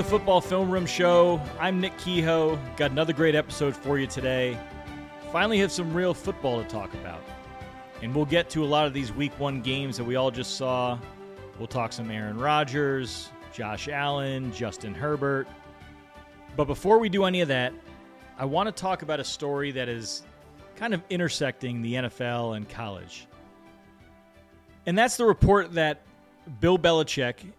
Football Film Room Show. I'm Nick Kehoe. Got another great episode for you today. Finally have some real football to talk about. And we'll get to a lot of these Week 1 games that we all just saw. We'll talk some Aaron Rodgers, Josh Allen, Justin Herbert. But before we do any of that, I want to talk about a story that is kind of intersecting the NFL and college. And that's the report that Bill Belichick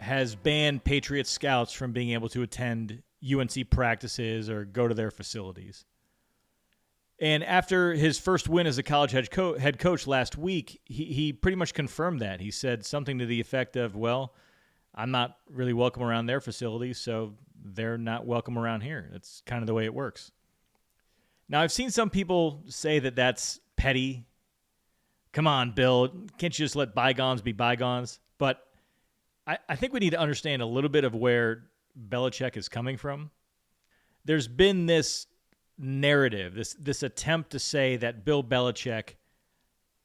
has banned Patriots scouts from being able to attend UNC practices or go to their facilities. And after his first win as a college head coach last week, he pretty much confirmed that. He said something to the effect of, well, I'm not really welcome around their facilities, so they're not welcome around here. That's kind of the way it works. Now, I've seen some people say that that's petty. Come on, Bill, can't you just let bygones be bygones? But I think we need to understand a little bit of where Belichick is coming from. There's been this narrative, this attempt to say that Bill Belichick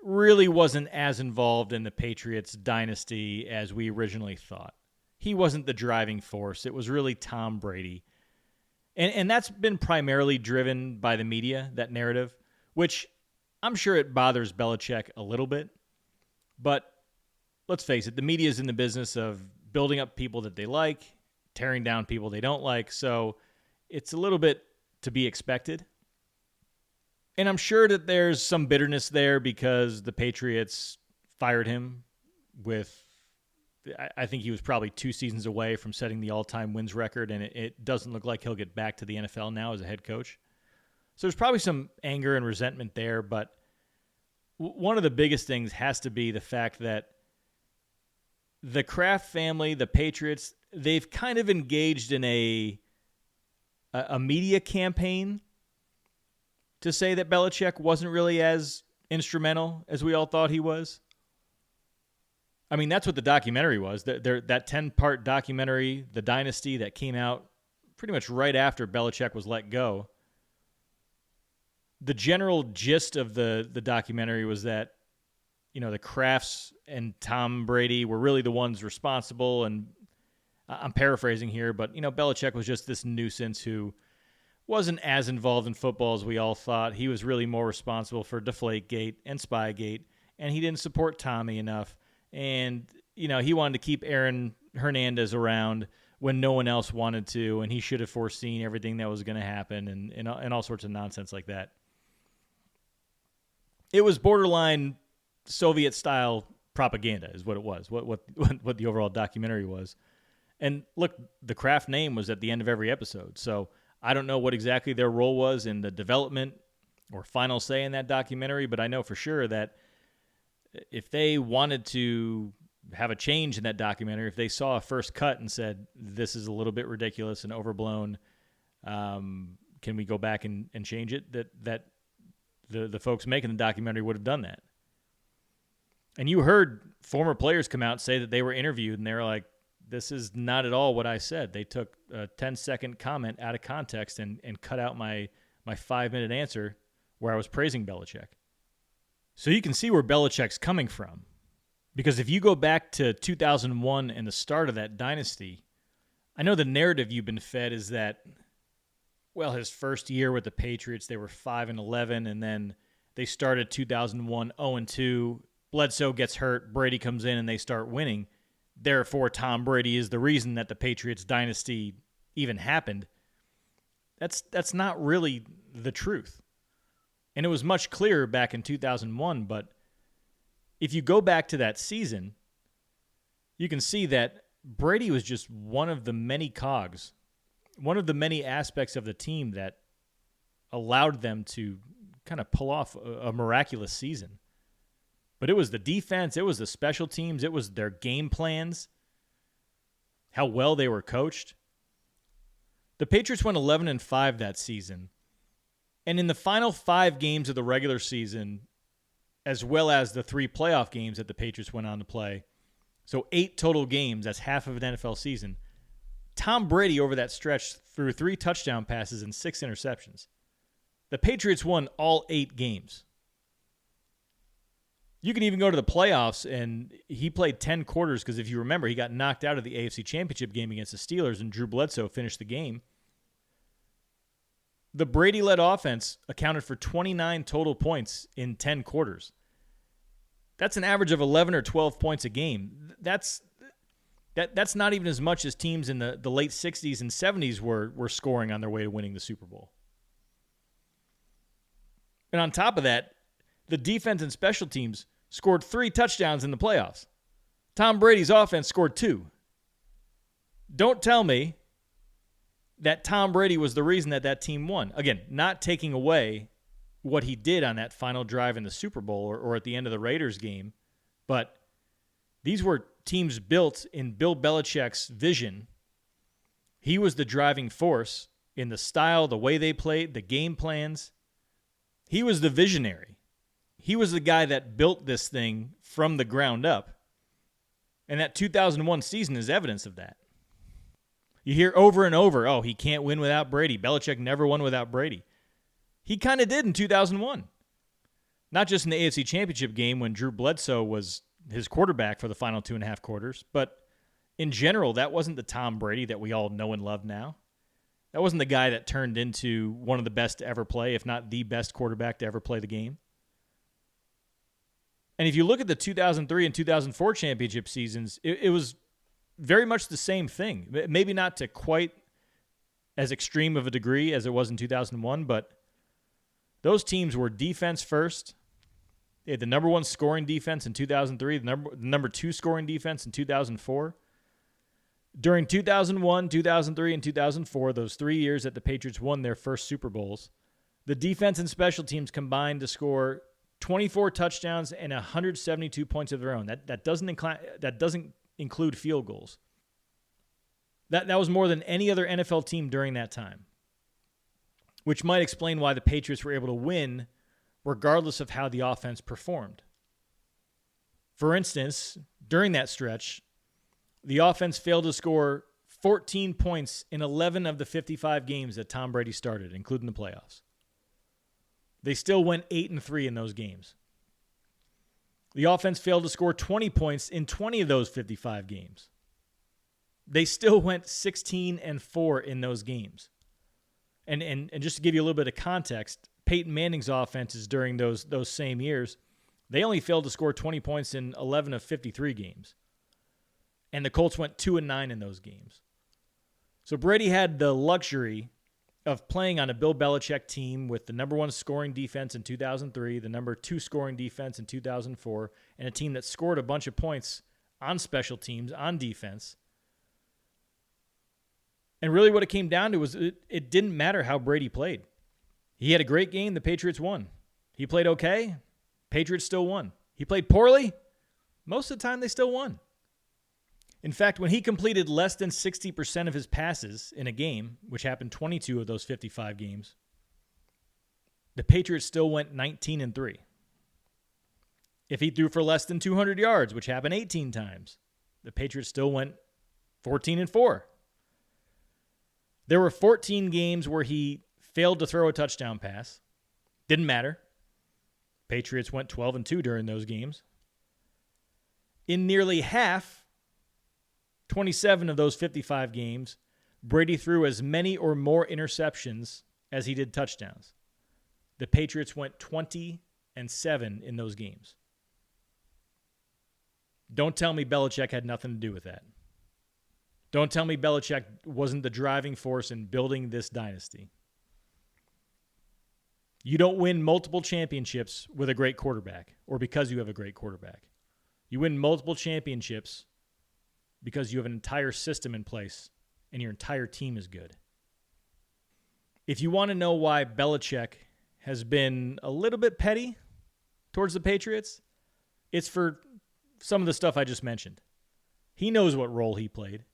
really wasn't as involved in the Patriots dynasty as we originally thought. He wasn't the driving force. It was really Tom Brady. And that's been primarily driven by the media, that narrative, which I'm sure it bothers Belichick a little bit. But let's face it, the media is in the business of building up people that they like, tearing down people they don't like, so it's a little bit to be expected. And I'm sure that there's some bitterness there because the Patriots fired him with, I think he was probably 2 seasons away from setting the all-time wins record, and it doesn't look like he'll get back to the NFL now as a head coach. So there's probably some anger and resentment there, but one of the biggest things has to be the fact that the Kraft family, the Patriots, they've kind of engaged in a media campaign to say that Belichick wasn't really as instrumental as we all thought he was. I mean, that's what the documentary was. That 10-part documentary, The Dynasty, that came out pretty much right after Belichick was let go. The general gist of the documentary was that, you know, the Krafts and Tom Brady were really the ones responsible. And I'm paraphrasing here, but, you know, Belichick was just this nuisance who wasn't as involved in football as we all thought. He was really more responsible for Deflategate and Spygate, and he didn't support Tommy enough. And, you know, he wanted to keep Aaron Hernandez around when no one else wanted to, and he should have foreseen everything that was going to happen and all sorts of nonsense like that. It was borderline Soviet-style propaganda is what it was, what the overall documentary was. And look, the Kraft name was at the end of every episode, so I don't know what exactly their role was in the development or final say in that documentary, but I know for sure that if they wanted to have a change in that documentary, if they saw a first cut and said, this is a little bit ridiculous and overblown, can we go back and change it, that the folks making the documentary would have done that. And you heard former players come out and say that they were interviewed, and they were like, this is not at all what I said. They took a 10-second comment out of context and cut out my 5-minute answer where I was praising Belichick. So you can see where Belichick's coming from. Because if you go back to 2001 and the start of that dynasty, I know the narrative you've been fed is that, well, his first year with the Patriots, they were 5-11, and then they started 2001 0-2. Bledsoe gets hurt, Brady comes in, and they start winning. Therefore, Tom Brady is the reason that the Patriots dynasty even happened. That's not really the truth. And it was much clearer back in 2001, but if you go back to that season, you can see that Brady was just one of the many cogs, one of the many aspects of the team that allowed them to kind of pull off a miraculous season. But it was the defense, it was the special teams, it was their game plans, how well they were coached. The Patriots went 11-5 that season. And in the final 5 games of the regular season, as well as the 3 playoff games that the Patriots went on to play, so 8 total games, that's half of an NFL season, Tom Brady over that stretch threw 3 touchdown passes and 6 interceptions. The Patriots won all 8 games. You can even go to the playoffs, and he played 10 quarters because if you remember, he got knocked out of the AFC Championship game against the Steelers, and Drew Bledsoe finished the game. The Brady-led offense accounted for 29 total points in 10 quarters. That's an average of 11 or 12 points a game. That's not even as much as teams in the late 60s and 70s were scoring on their way to winning the Super Bowl. And on top of that, the defense and special teams scored 3 touchdowns in the playoffs. Tom Brady's offense scored 2. Don't tell me that Tom Brady was the reason that team won. Again, not taking away what he did on that final drive in the Super Bowl or at the end of the Raiders game, but these were teams built in Bill Belichick's vision. He was the driving force in the style, the way they played, the game plans. He was the visionary. He was the guy that built this thing from the ground up. And that 2001 season is evidence of that. You hear over and over, oh, he can't win without Brady. Belichick never won without Brady. He kind of did in 2001. Not just in the AFC Championship game when Drew Bledsoe was his quarterback for the final 2.5 quarters, but in general, that wasn't the Tom Brady that we all know and love now. That wasn't the guy that turned into one of the best to ever play, if not the best quarterback to ever play the game. And if you look at the 2003 and 2004 championship seasons, it was very much the same thing. Maybe not to quite as extreme of a degree as it was in 2001, but those teams were defense first. They had the number 1 scoring defense in 2003, the number 2 scoring defense in 2004. During 2001, 2003, and 2004, those 3 years that the Patriots won their first Super Bowls, the defense and special teams combined to score 24 touchdowns and 172 points of their own. That doesn't include field goals. That was more than any other NFL team during that time, which might explain why the Patriots were able to win regardless of how the offense performed. For instance, during that stretch, the offense failed to score 14 points in 11 of the 55 games that Tom Brady started, including the playoffs. They still went 8-3 in those games. The offense failed to score 20 points in 20 of those 55 games. They still went 16-4 in those games. And just to give you a little bit of context, Peyton Manning's offenses during those same years, they only failed to score 20 points in 11 of 53 games. And the Colts went 2-9 in those games. So Brady had the luxury of playing on a Bill Belichick team with the number 1 scoring defense in 2003, the number 2 scoring defense in 2004, and a team that scored a bunch of points on special teams, on defense. And really what it came down to was it didn't matter how Brady played. He had a great game, the Patriots won. He played okay, Patriots still won. He played poorly, most of the time they still won. In fact, when he completed less than 60% of his passes in a game, which happened 22 of those 55 games, the Patriots still went 19-3. If he threw for less than 200 yards, which happened 18 times, the Patriots still went 14-4. There were 14 games where he failed to throw a touchdown pass. Didn't matter. Patriots went 12-2 during those games. In nearly half, 27 of those 55 games, Brady threw as many or more interceptions as he did touchdowns. The Patriots went 20-7 in those games. Don't tell me Belichick had nothing to do with that. Don't tell me Belichick wasn't the driving force in building this dynasty. You don't win multiple championships with a great quarterback or because you have a great quarterback. You win multiple championships because you have an entire system in place and your entire team is good. If you want to know why Belichick has been a little bit petty towards the Patriots, it's for some of the stuff I just mentioned. He knows what role he played.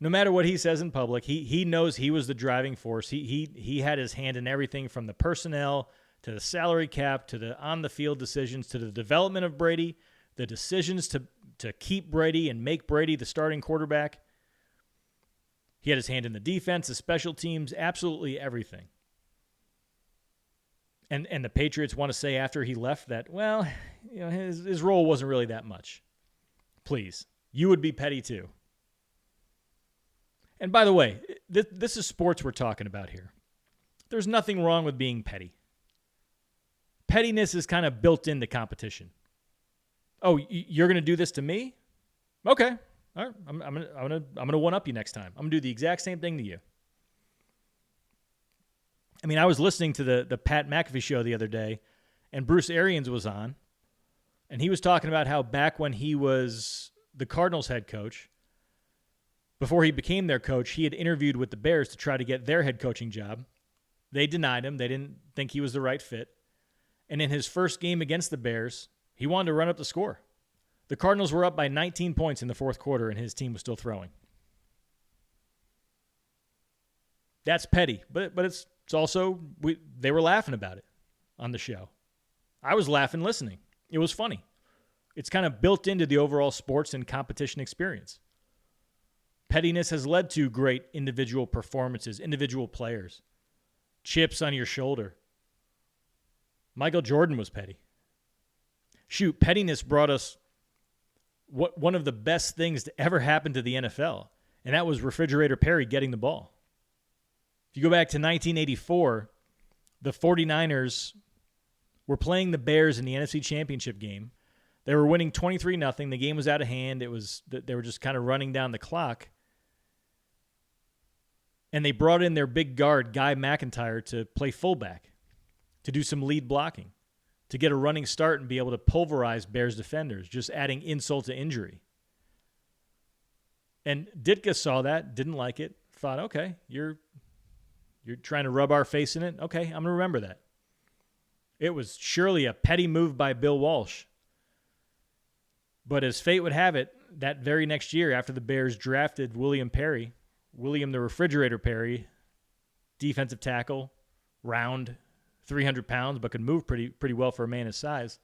No matter what he says in public, he knows he was the driving force. He had his hand in everything from the personnel to the salary cap to the on-the-field decisions to the development of Brady, the decisions to keep Brady and make Brady the starting quarterback. He had his hand in the defense, the special teams, absolutely everything. And the Patriots want to say after he left that, well, his role wasn't really that much. Please, you would be petty too. And by the way, this is sports we're talking about here. There's nothing wrong with being petty. Pettiness is kind of built into competition. Oh, you're going to do this to me? Okay. All right. I'm gonna one up you next time. I'm gonna do the exact same thing to you. I mean, I was listening to the Pat McAfee show the other day, and Bruce Arians was on, and he was talking about how back when he was the Cardinals head coach, before he became their coach, he had interviewed with the Bears to try to get their head coaching job. They denied him. They didn't think he was the right fit. And in his first game against the Bears, he wanted to run up the score. The Cardinals were up by 19 points in the fourth quarter, and his team was still throwing. That's petty, but it's also, they were laughing about it on the show. I was laughing listening. It was funny. It's kind of built into the overall sports and competition experience. Pettiness has led to great individual performances, individual players. Chips on your shoulder. Michael Jordan was petty. Shoot, pettiness brought us one of the best things to ever happen to the NFL, and that was Refrigerator Perry getting the ball. If you go back to 1984, the 49ers were playing the Bears in the NFC Championship game. They were winning 23-0. The game was out of hand. They were just kind of running down the clock. And they brought in their big guard, Guy McIntyre, to play fullback, to do some lead blocking, to get a running start and be able to pulverize Bears defenders, just adding insult to injury. And Ditka saw that, didn't like it, thought, okay, you're trying to rub our face in it? Okay, I'm going to remember that. It was surely a petty move by Bill Walsh. But as fate would have it, that very next year after the Bears drafted William the Refrigerator Perry, defensive tackle, round, 300 pounds, but could move pretty well for a man his size.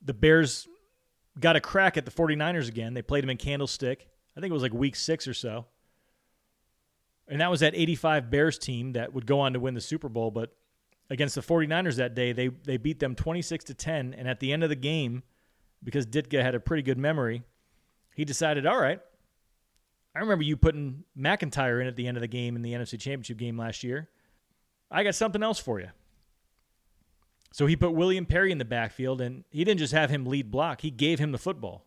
The Bears got a crack at the 49ers again. They played them in Candlestick. I think it was like week 6 or so. And that was that 85 Bears team that would go on to win the Super Bowl. But against the 49ers that day, they beat them 26-10. And at the end of the game, because Ditka had a pretty good memory, he decided, all right, I remember you putting McIntyre in at the end of the game in the NFC Championship game last year. I got something else for you. So he put William Perry in the backfield, and he didn't just have him lead block. He gave him the football.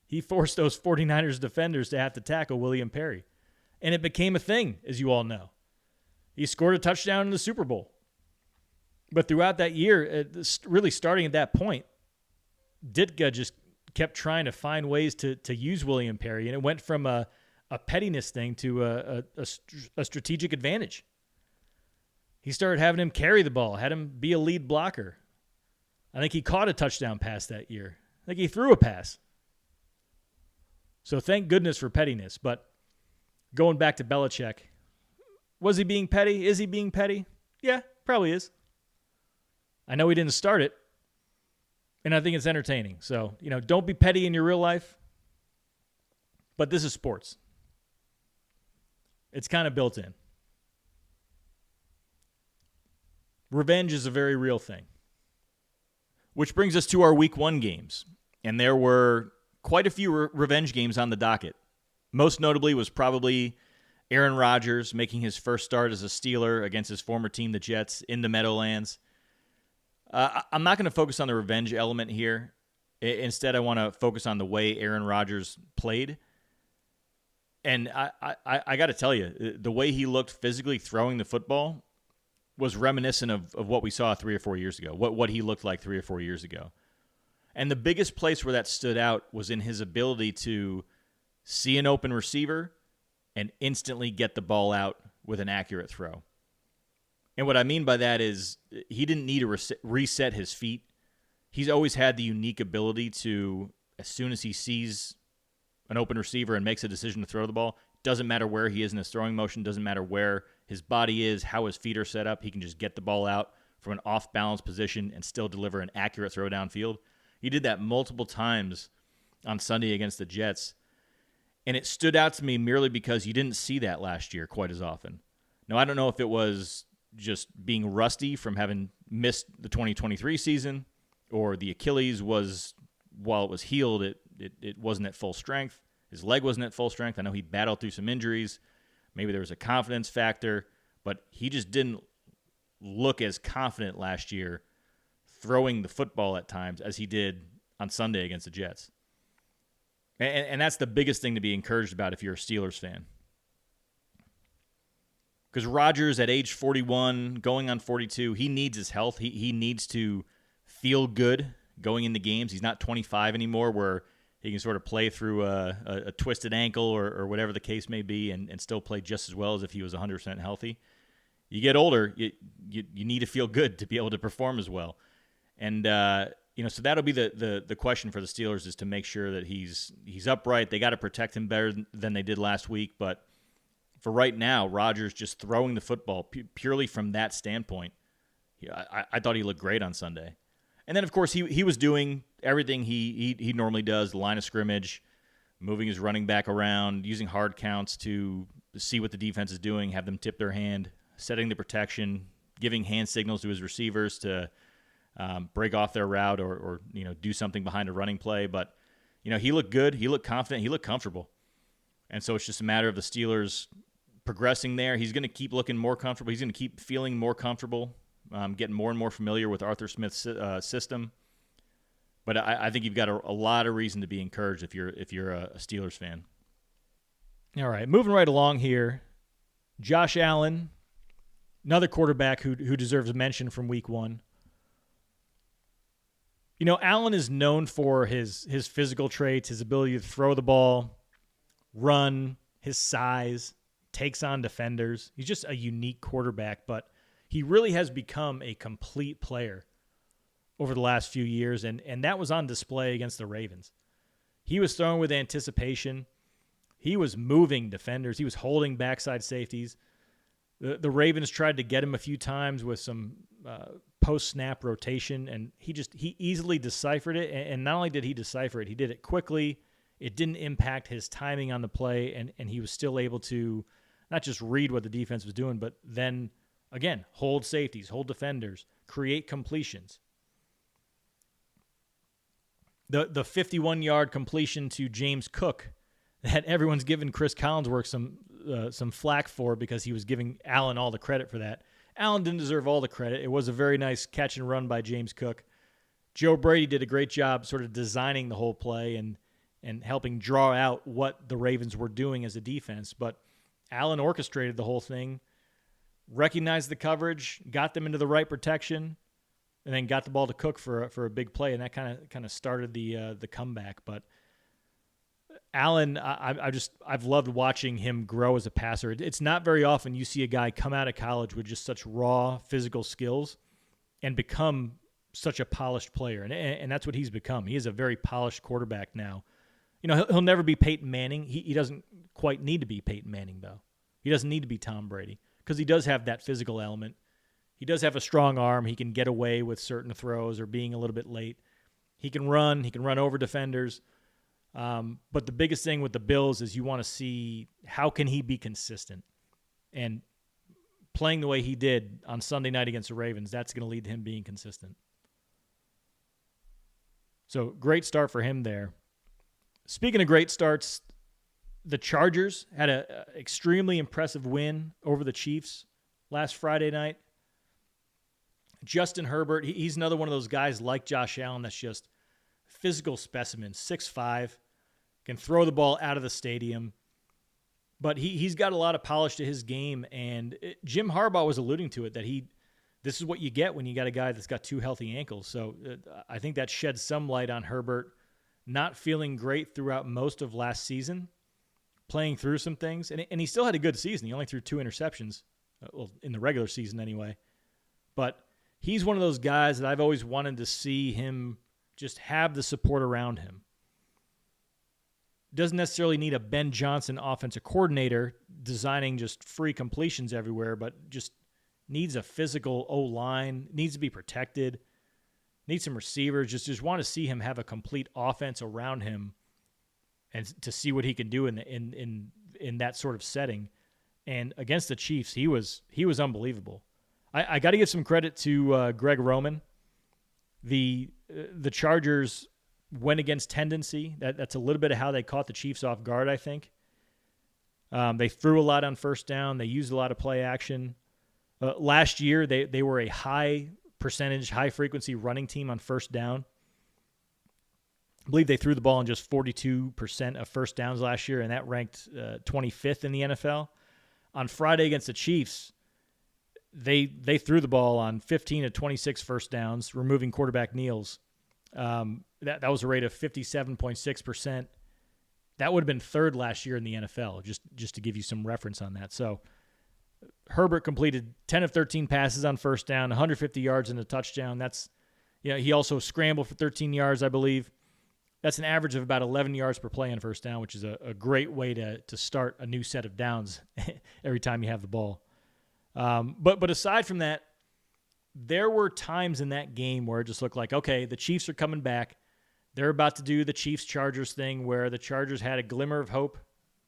He forced those 49ers defenders to have to tackle William Perry. And it became a thing, as you all know. He scored a touchdown in the Super Bowl. But throughout that year, really starting at that point, Ditka just kept trying to find ways to use William Perry, and it went from a pettiness thing to a strategic advantage. He started having him carry the ball, had him be a lead blocker. I think he caught a touchdown pass that year. I think he threw a pass. So thank goodness for pettiness. But going back to Belichick, was he being petty? Is he being petty? Yeah, probably is. I know he didn't start it, and I think it's entertaining. So, don't be petty in your real life, but this is sports. It's kind of built in. Revenge is a very real thing. Which brings us to our Week 1 games. And there were quite a few revenge games on the docket. Most notably was probably Aaron Rodgers making his first start as a Steeler against his former team, the Jets, in the Meadowlands. I'm not going to focus on the revenge element here. Instead, I want to focus on the way Aaron Rodgers played. And I got to tell you, the way he looked physically throwing the football was reminiscent of what we saw 3 or 4 years ago, what he looked like 3 or 4 years ago. And the biggest place where that stood out was in his ability to see an open receiver and instantly get the ball out with an accurate throw. And what I mean by that is he didn't need to reset his feet. He's always had the unique ability to, as soon as he sees an open receiver and makes a decision to throw the ball, doesn't matter where he is in his throwing motion, doesn't matter where his body is, how his feet are set up, he can just get the ball out from an off-balance position and still deliver an accurate throw downfield. He did that multiple times on Sunday against the Jets, and it stood out to me merely because you didn't see that last year quite as often. Now, I don't know if it was just being rusty from having missed the 2023 season, or the Achilles was, while it was healed, it wasn't at full strength. His leg wasn't at full strength. I know he battled through some injuries. Maybe there was a confidence factor, but he just didn't look as confident last year throwing the football at times as he did on Sunday against the Jets. And that's the biggest thing to be encouraged about if you're a Steelers fan. Because Rodgers, at age 41, going on 42, he needs his health. He needs to feel good going into games. He's not 25 anymore, where he can sort of play through a twisted ankle or whatever the case may be and still play just as well as if he was 100% healthy. You get older, you need to feel good to be able to perform as well. And so that'll be the question for the Steelers, is to make sure that he's upright. They got to protect him better than they did last week, but for right now, Rodgers just throwing the football purely from that standpoint, I thought he looked great on Sunday. And then, of course, he was doing everything he normally does, the line of scrimmage, moving his running back around, using hard counts to see what the defense is doing, have them tip their hand, setting the protection, giving hand signals to his receivers to break off their route or do something behind a running play. But, he looked good. He looked confident. He looked comfortable. And so it's just a matter of the Steelers progressing there. He's going to keep looking more comfortable. He's going to keep feeling more comfortable, getting more and more familiar with Arthur Smith's system. But I think you've got a lot of reason to be encouraged if you're a Steelers fan. All right, moving right along here. Josh Allen, another quarterback who deserves a mention from week one. Allen is known for his physical traits, his ability to throw the ball, run, his size, takes on defenders. He's just a unique quarterback, but he really has become a complete player over the last few years, and that was on display against the Ravens. He was throwing with anticipation. He was moving defenders. He was holding backside safeties. The Ravens tried to get him a few times with some post-snap rotation, and he easily deciphered it, and not only did he decipher it, he did it quickly. It didn't impact his timing on the play, and he was still able to not just read what the defense was doing, but then, again, hold safeties, hold defenders, create completions. The 51-yard completion to James Cook that everyone's given Chris Collinsworth some flack for because he was giving Allen all the credit for that. Allen didn't deserve all the credit. It was a very nice catch and run by James Cook. Joe Brady did a great job sort of designing the whole play and helping draw out what the Ravens were doing as a defense. But Allen orchestrated the whole thing, recognized the coverage, got them into the right protection, and then got the ball to Cook for a big play, and that kind of started the comeback. But Allen, I've loved watching him grow as a passer. It's not very often you see a guy come out of college with just such raw physical skills and become such a polished player, and that's what he's become. He is a very polished quarterback now. He'll never be Peyton Manning. He doesn't quite need to be Peyton Manning, though. He doesn't need to be Tom Brady because he does have that physical element. He does have a strong arm. He can get away with certain throws or being a little bit late. He can run. He can run over defenders. But the biggest thing with the Bills is you want to see how can he be consistent. And playing the way he did on Sunday night against the Ravens, that's going to lead to him being consistent. So great start for him there. Speaking of great starts, the Chargers had an extremely impressive win over the Chiefs last Friday night. Justin Herbert, he's another one of those guys like Josh Allen that's just physical specimen, 6'5", can throw the ball out of the stadium. But he's got a lot of polish to his game, and Jim Harbaugh was alluding to it, that this is what you get when you got a guy that's got two healthy ankles. So I think that sheds some light on Herbert not feeling great throughout most of last season, playing through some things. And he still had a good season. He only threw 2 interceptions, in the regular season anyway. But he's one of those guys that I've always wanted to see him just have the support around him. Doesn't necessarily need a Ben Johnson offensive coordinator designing just free completions everywhere, but just needs a physical O-line, needs to be protected, needs some receivers. Just want to see him have a complete offense around him and to see what he can do in that sort of setting. And against the Chiefs, he was unbelievable. I got to give some credit to Greg Roman. The Chargers went against tendency. That's a little bit of how they caught the Chiefs off guard, I think. They threw a lot on first down. They used a lot of play action. Last year, they were a high percentage, high-frequency running team on first down. I believe they threw the ball in just 42% of first downs last year, and that ranked 25th in the NFL. On Friday against the Chiefs, they threw the ball on 15 of 26 first downs, removing quarterback kneels. That was a rate of 57.6%. That would have been third last year in the NFL, just to give you some reference on that. So Herbert completed 10 of 13 passes on first down, 150 yards and a touchdown. He also scrambled for 13 yards, I believe. That's an average of about 11 yards per play on first down, which is a great way to start a new set of downs every time you have the ball. But aside from that, there were times in that game where it just looked like, okay, the Chiefs are coming back. They're about to do the Chiefs-Chargers thing where the Chargers had a glimmer of hope,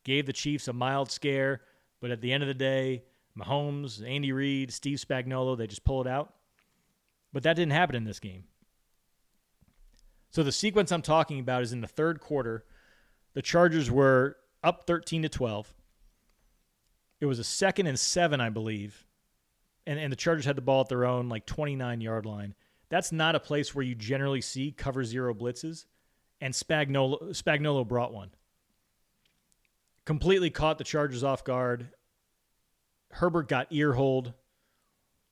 gave the Chiefs a mild scare, but at the end of the day, Mahomes, Andy Reid, Steve Spagnuolo, they just pull it out. But that didn't happen in this game. So the sequence I'm talking about is in the third quarter. The Chargers were up 13-12. It was a 2nd and 7, I believe. And the Chargers had the ball at their own, 29-yard line. That's not a place where you generally see cover zero blitzes. And Spagnuolo brought one. Completely caught the Chargers off guard. Herbert got ear-holed.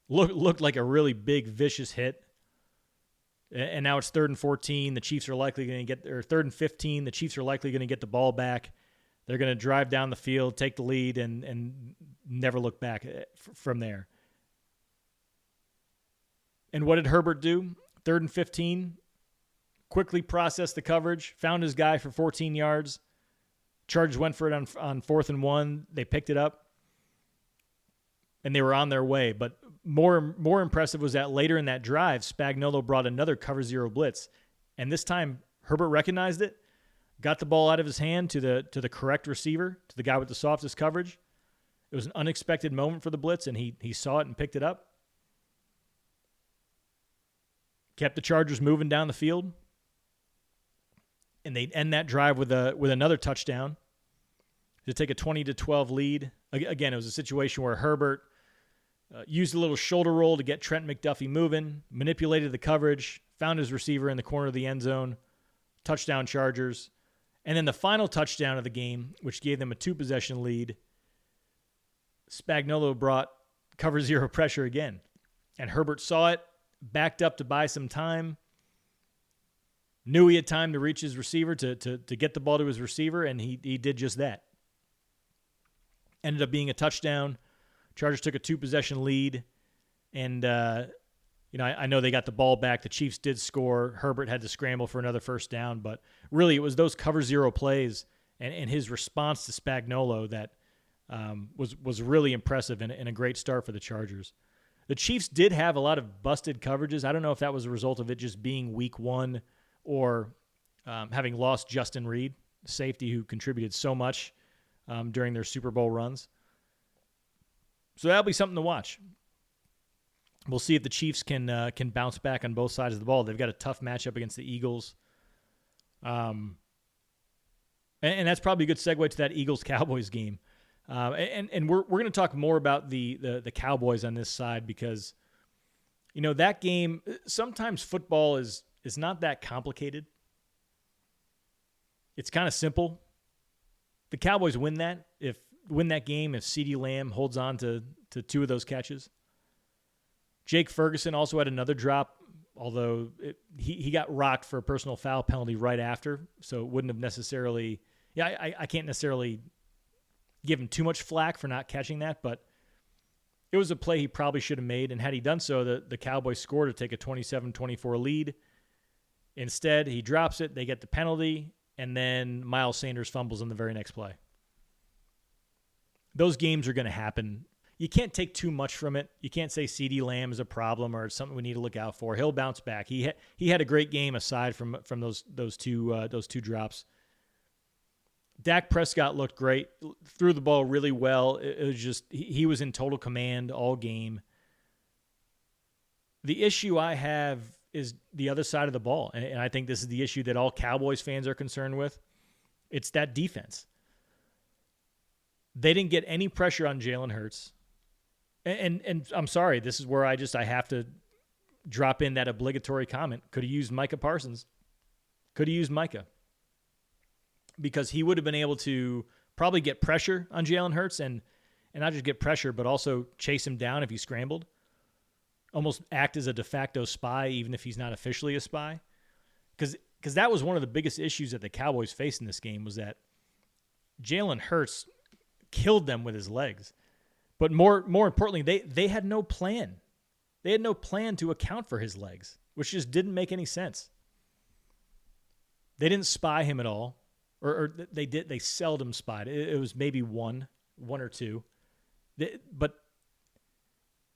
Looked like a really big, vicious hit. And now it's 3rd and 14. The Chiefs are likely going to or 3rd and 15. The Chiefs are likely going to get the ball back. They're going to drive down the field, take the lead, and never look back from there. And what did Herbert do? 3rd and 15. Quickly processed the coverage. Found his guy for 14 yards. Chargers went for it on 4th and 1. They picked it up. And they were on their way. But more impressive was that later in that drive, Spagnuolo brought another cover zero blitz. And this time, Herbert recognized it, got the ball out of his hand to the correct receiver, to the guy with the softest coverage. It was an unexpected moment for the blitz, and he saw it and picked it up. Kept the Chargers moving down the field. And they end that drive with another touchdown to take a 20-12 lead. Again, it was a situation where Herbert used a little shoulder roll to get Trent McDuffie moving, manipulated the coverage, found his receiver in the corner of the end zone, touchdown Chargers. And then the final touchdown of the game, which gave them a 2-possession lead, Spagnuolo brought cover zero pressure again. And Herbert saw it, backed up to buy some time, knew he had time to reach his receiver, to get the ball to his receiver, and he did just that. Ended up being a touchdown. Chargers took a 2-possession lead, and I know they got the ball back. The Chiefs did score. Herbert had to scramble for another first down, but really it was those cover zero plays and his response to Spagnuolo that was really impressive and a great start for the Chargers. The Chiefs did have a lot of busted coverages. I don't know if that was a result of it just being week one or having lost Justin Reed, safety who contributed so much during their Super Bowl runs. So that'll be something to watch. We'll see if the Chiefs can bounce back on both sides of the ball. They've got a tough matchup against the Eagles. And that's probably a good segue to that Eagles-Cowboys game. And we're going to talk more about the Cowboys on this side because, that game, sometimes football is not that complicated. It's kind of simple. The Cowboys win that game if CeeDee Lamb holds on to 2 of those catches. Jake Ferguson also had another drop, although he got rocked for a personal foul penalty right after, so it wouldn't have necessarily – I can't necessarily give him too much flack for not catching that, but it was a play he probably should have made, and had he done so, the Cowboys scored to take a 27-24 lead. Instead, he drops it, they get the penalty, and then Miles Sanders fumbles in the very next play. Those games are going to happen. You can't take too much from it. You can't say CeeDee Lamb is a problem or it's something we need to look out for. He'll bounce back. He had a great game aside from those two drops. Dak Prescott looked great, threw the ball really well. It was just he was in total command all game. The issue I have is the other side of the ball, and I think this is the issue that all Cowboys fans are concerned with. It's that defense. They didn't get any pressure on Jalen Hurts. And I'm sorry, this is where I have to drop in that obligatory comment. Could have used Micah Parsons. Could have used Micah. Because he would have been able to probably get pressure on Jalen Hurts and not just get pressure, but also chase him down if he scrambled. Almost act as a de facto spy, even if he's not officially a spy. Because that was one of the biggest issues that the Cowboys faced in this game, was that Jalen Hurts killed them with his legs. But more importantly, they had no plan. They had no plan to account for his legs, which just didn't make any sense. They didn't spy him at all, or they did. They seldom spied. It was maybe one or two. But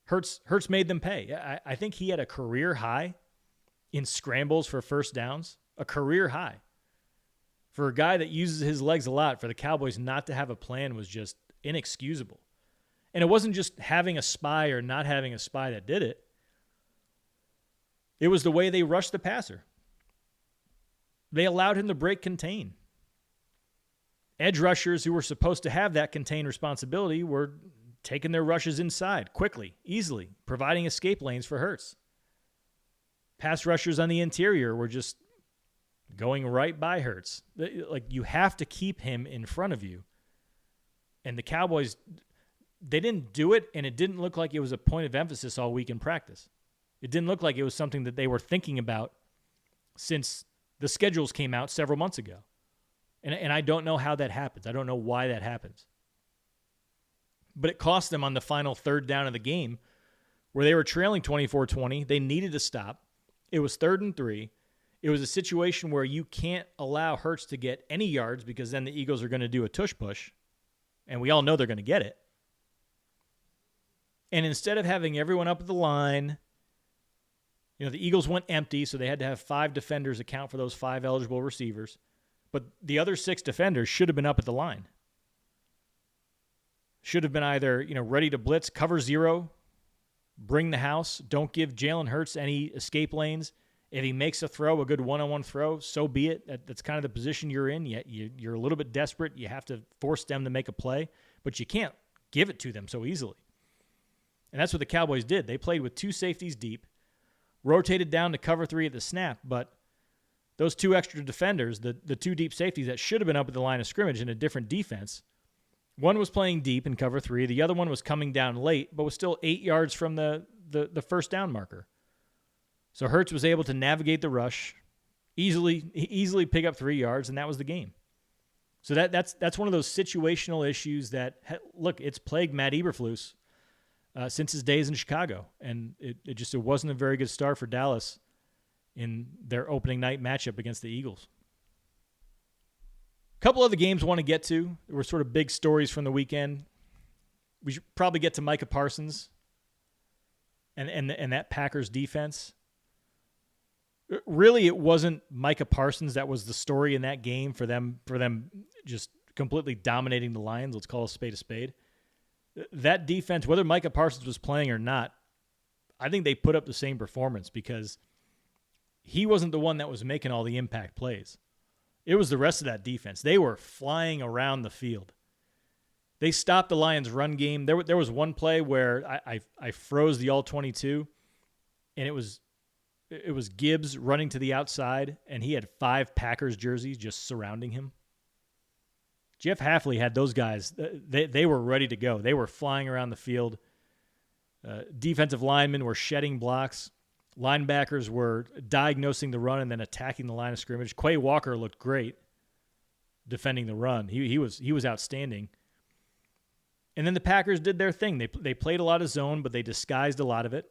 Hurts made them pay. I think he had a career high in scrambles for first downs, a career high. For a guy that uses his legs a lot, for the Cowboys not to have a plan was just inexcusable. And it wasn't just having a spy or not having a spy that did it. It was the way they rushed the passer. They allowed him to break contain. Edge rushers who were supposed to have that contain responsibility were taking their rushes inside quickly, easily, providing escape lanes for Hurts. Pass rushers on the interior were just going right by Hurts. Like, you have to keep him in front of you. And the Cowboys, they didn't do it, and it didn't look like it was a point of emphasis all week in practice. It didn't look like it was something that they were thinking about since the schedules came out several months ago. And I don't know how that happens. I don't know why that happens. But it cost them on the final third down of the game, where they were trailing 24-20. They needed to stop. It was 3rd and 3. It was a situation where you can't allow Hurts to get any yards, because then the Eagles are going to do a tush push, and we all know they're going to get it. And instead of having everyone up at the line, the Eagles went empty, so they had to have 5 defenders account for those 5 eligible receivers. But the other 6 defenders should have been up at the line. Should have been either, ready to blitz, cover 0, bring the house, don't give Jalen Hurts any escape lanes. If he makes a throw, a good one-on-one throw, so be it. That's kind of the position you're in. You're a little bit desperate. You have to force them to make a play, but you can't give it to them so easily. And that's what the Cowboys did. They played with 2 safeties deep, rotated down to cover 3 at the snap, but those 2 extra defenders, the 2 deep safeties that should have been up at the line of scrimmage in a different defense, one was playing deep in cover 3. The other one was coming down late, but was still 8 yards from the first down marker. So Hurts was able to navigate the rush, easily pick up 3 yards, and that was the game. So that's one of those situational issues that, look, it's plagued Matt Eberflus since his days in Chicago, and it wasn't a very good start for Dallas in their opening night matchup against the Eagles. A couple other games I want to get to. There were sort of big stories from the weekend. We should probably get to Micah Parsons and that Packers defense. Really, it wasn't Micah Parsons that was the story in that game for them just completely dominating the Lions. Let's call a spade. That defense, whether Micah Parsons was playing or not, I think they put up the same performance, because he wasn't the one that was making all the impact plays. It was the rest of that defense. They were flying around the field. They stopped the Lions' run game. There was one play where I froze the all-22, and it was Gibbs running to the outside, and he had 5 Packers jerseys just surrounding him. Jeff Hafley had those guys. They were ready to go. They were flying around the field. Defensive linemen were shedding blocks. Linebackers were diagnosing the run and then attacking the line of scrimmage. Quay Walker looked great defending the run. He was outstanding. And then the Packers did their thing. They played a lot of zone, but they disguised a lot of it.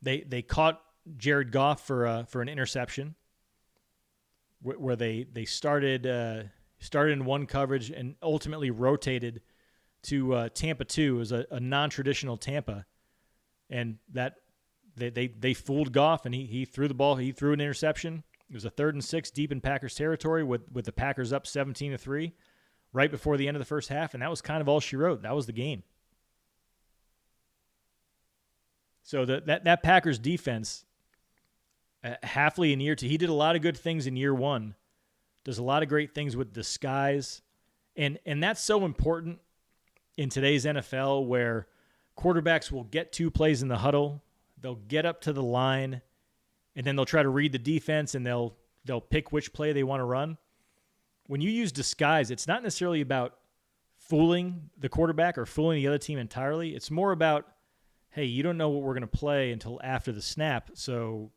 They caught Jared Goff for an interception, where they started in one coverage and ultimately rotated to Tampa 2 as a non-traditional Tampa, and that they fooled Goff, and he threw the ball. He threw an interception. It was a 3rd and 6 deep in Packers territory with the Packers up 17-3 right before the end of the first half, and that was kind of all she wrote. That was the game. So that Packers defense, Hafley in year 2, he did a lot of good things in year 1. Does a lot of great things with disguise. And that's so important in today's NFL where quarterbacks will get 2 plays in the huddle. They'll get up to the line, and then they'll try to read the defense, and they'll pick which play they want to run. When you use disguise, it's not necessarily about fooling the quarterback or fooling the other team entirely. It's more about, hey, you don't know what we're going to play until after the snap, so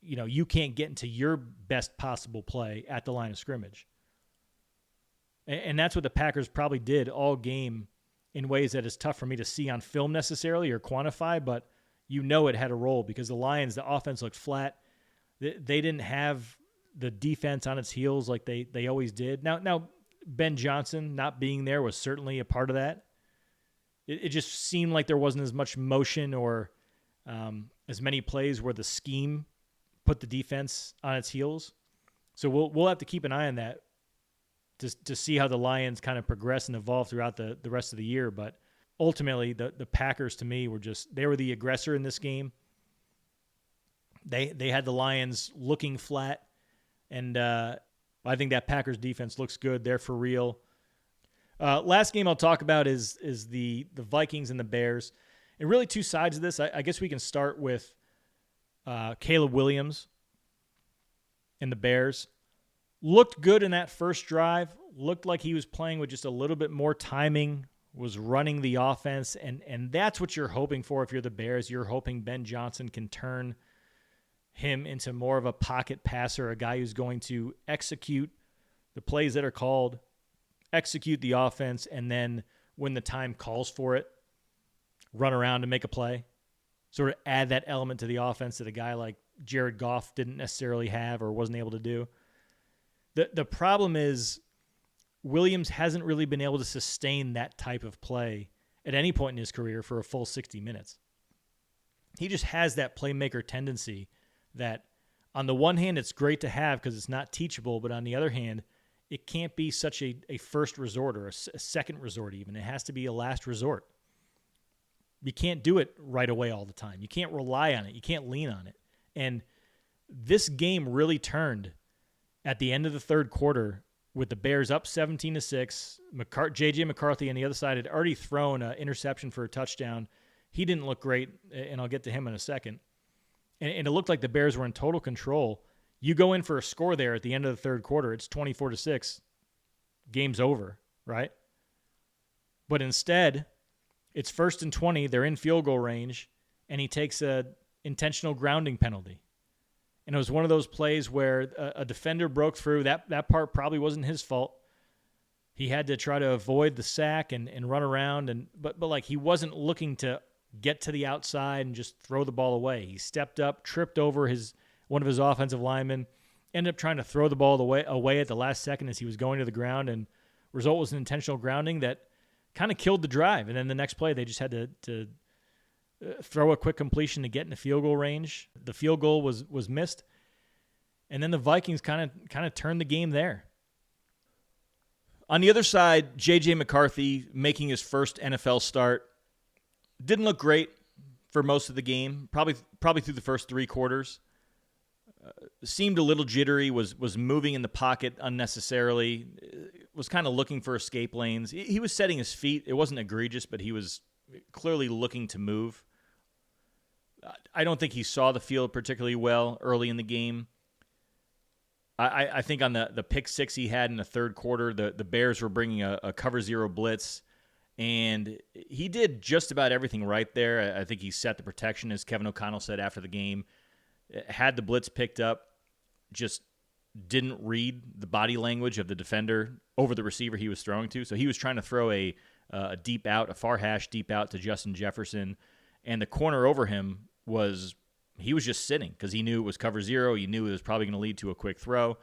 you can't get into your best possible play at the line of scrimmage. And that's what the Packers probably did all game in ways that is tough for me to see on film necessarily or quantify, but it had a role because the Lions, the offense looked flat. They didn't have the defense on its heels like they always did. Now Ben Johnson not being there was certainly a part of that. It just seemed like there wasn't as much motion or as many plays where the scheme put the defense on its heels. So we'll have to keep an eye on that to see how the Lions kind of progress and evolve throughout the rest of the year. But ultimately, the Packers, to me, they were the aggressor in this game. They had the Lions looking flat, and I think that Packers defense looks good. They're for real. Last game I'll talk about is the Vikings and the Bears. And really 2 sides of this. I guess we can start with Caleb Williams and the Bears. Looked good in that first drive. Looked like he was playing with just a little bit more timing, was running the offense, and that's what you're hoping for if you're the Bears. You're hoping Ben Johnson can turn him into more of a pocket passer, a guy who's going to execute the plays that are called, execute the offense, and then when the time calls for it, run around and make a play. Sort of add that element to the offense that a guy like Jared Goff didn't necessarily have or wasn't able to do. The problem is Williams hasn't really been able to sustain that type of play at any point in his career for a full 60 minutes. He just has that playmaker tendency that on the one hand, it's great to have because it's not teachable, but on the other hand, it can't be such a first resort or a second resort even. It has to be a last resort. You can't do it right away all the time. You can't rely on it. You can't lean on it. And this game really turned at the end of the third quarter with the Bears up 17-6. J.J. McCarthy on the other side had already thrown an interception for a touchdown. He didn't look great, and I'll get to him in a second. And it looked like the Bears were in total control. You go in for a score there at the end of the third quarter, it's 24-6. Game's over, right? But instead, it's 1st and 20. They're in field goal range, and he takes a intentional grounding penalty. And it was one of those plays where a defender broke through. That part probably wasn't his fault. He had to try to avoid the sack and run around, but like he wasn't looking to get to the outside and just throw the ball away. He stepped up, tripped over one of his offensive linemen, ended up trying to throw the ball away at the last second as he was going to the ground, and result was an intentional grounding that kind of killed the drive. And then the next play, they just had to throw a quick completion to get in the field goal range. The field goal was missed, and then the Vikings kind of turned the game there. On the other side, J.J. McCarthy making his first NFL start didn't look great for most of the game. Probably through the first 3 quarters. Seemed a little jittery. Was moving in the pocket unnecessarily. Was kind of looking for escape lanes. He was setting his feet. It wasn't egregious, but he was clearly looking to move. I don't think he saw the field particularly well early in the game. I think on the pick 6 he had in the third quarter, the Bears were bringing a cover 0 blitz, and he did just about everything right there. I think he set the protection, as Kevin O'Connell said after the game. Had the blitz picked up, just didn't read the body language of the defender over the receiver he was throwing to. So he was trying to throw a deep out, a far hash deep out to Justin Jefferson, and the corner over him was just sitting because he knew it was cover 0. He knew it was probably going to lead to a quick throw.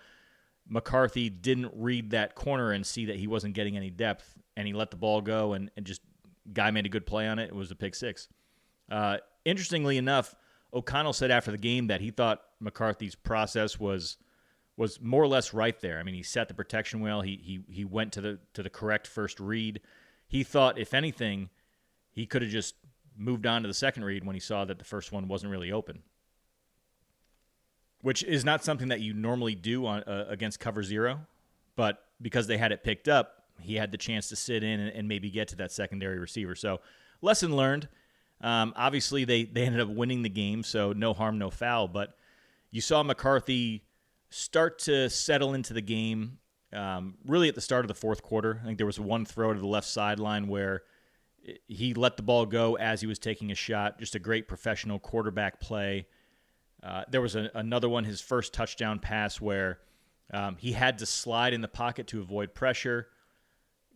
McCarthy didn't read that corner and see that he wasn't getting any depth, and he let the ball go, and just guy made a good play on it. It was a pick 6. Interestingly enough, O'Connell said after the game that he thought McCarthy's process was more or less right there. I mean, he set the protection well. He went to the correct first read. He thought, if anything, he could have just moved on to the second read when he saw that the first one wasn't really open, which is not something that you normally do on against cover zero. But because they had it picked up, he had the chance to sit in and maybe get to that secondary receiver. So lesson learned. Obviously, they ended up winning the game, so no harm, no foul. But you saw McCarthy start to settle into the game really at the start of the fourth quarter. I think there was one throw to the left sideline where he let the ball go as he was taking a shot. Just a great professional quarterback play. There was another one, his first touchdown pass, where he had to slide in the pocket to avoid pressure.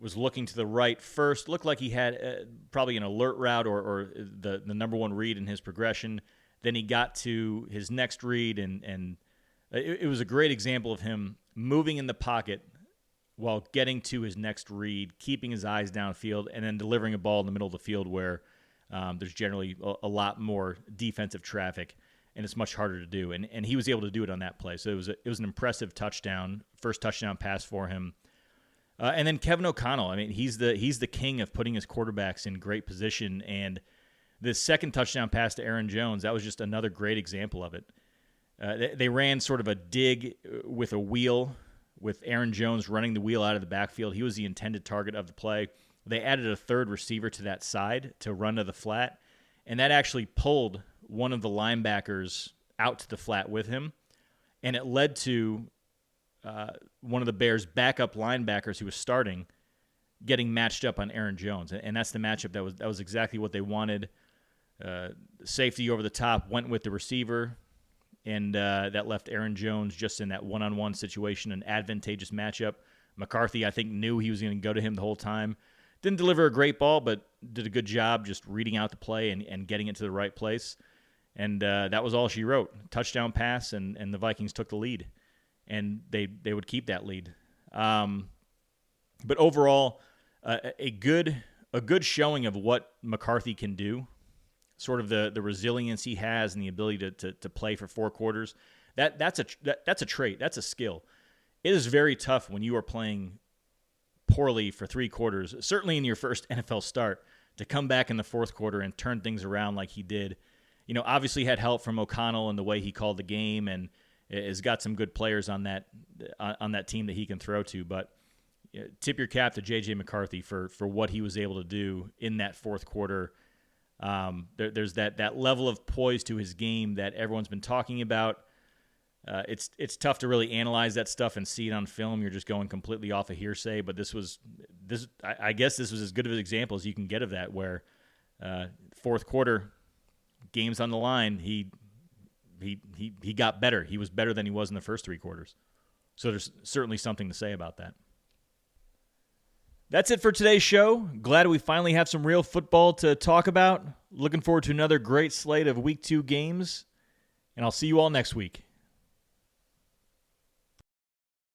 Was looking to the right first. Looked like he had probably an alert route or the number one read in his progression. Then he got to his next read, and it was a great example of him moving in the pocket while getting to his next read, keeping his eyes downfield, and then delivering a ball in the middle of the field where there's generally a lot more defensive traffic, and it's much harder to do. And he was able to do it on that play. So it was an impressive touchdown, first touchdown pass for him. And then Kevin O'Connell, I mean, he's the king of putting his quarterbacks in great position. And the second touchdown pass to Aaron Jones, that was just another great example of it. They ran sort of a dig with a wheel, with Aaron Jones running the wheel out of the backfield. He was the intended target of the play. They added a third receiver to that side to run to the flat, and that actually pulled one of the linebackers out to the flat with him, and it led to one of the Bears' backup linebackers who was starting getting matched up on Aaron Jones, and that's the matchup that was exactly what they wanted. Safety over the top went with the receiver, and that left Aaron Jones just in that one-on-one situation, an advantageous matchup. McCarthy, I think, knew he was going to go to him the whole time. Didn't deliver a great ball, but did a good job just reading out the play and getting it to the right place. And that was all she wrote. Touchdown pass, and the Vikings took the lead. And they would keep that lead. But overall, a good showing of what McCarthy can do, sort of the resilience he has and the ability to play for four quarters. That's a trait. That's a skill. It is very tough when you are playing poorly for three quarters, certainly in your first NFL start, to come back in the fourth quarter and turn things around like he did. You know, obviously had help from O'Connell and the way he called the game, and has got some good players on that team that he can throw to. But tip your cap to J.J. McCarthy for what he was able to do in that fourth quarter. There's that level of poise to his game that everyone's been talking about. It's tough to really analyze that stuff and see it on film. You're just going completely off of hearsay. But I guess this was as good of an example as you can get of that, where fourth quarter, games on the line, he got better. He was better than he was in the first three quarters. So there's certainly something to say about that. That's it for today's show. Glad we finally have some real football to talk about. Looking forward to another great slate of Week 2 games. And I'll see you all next week.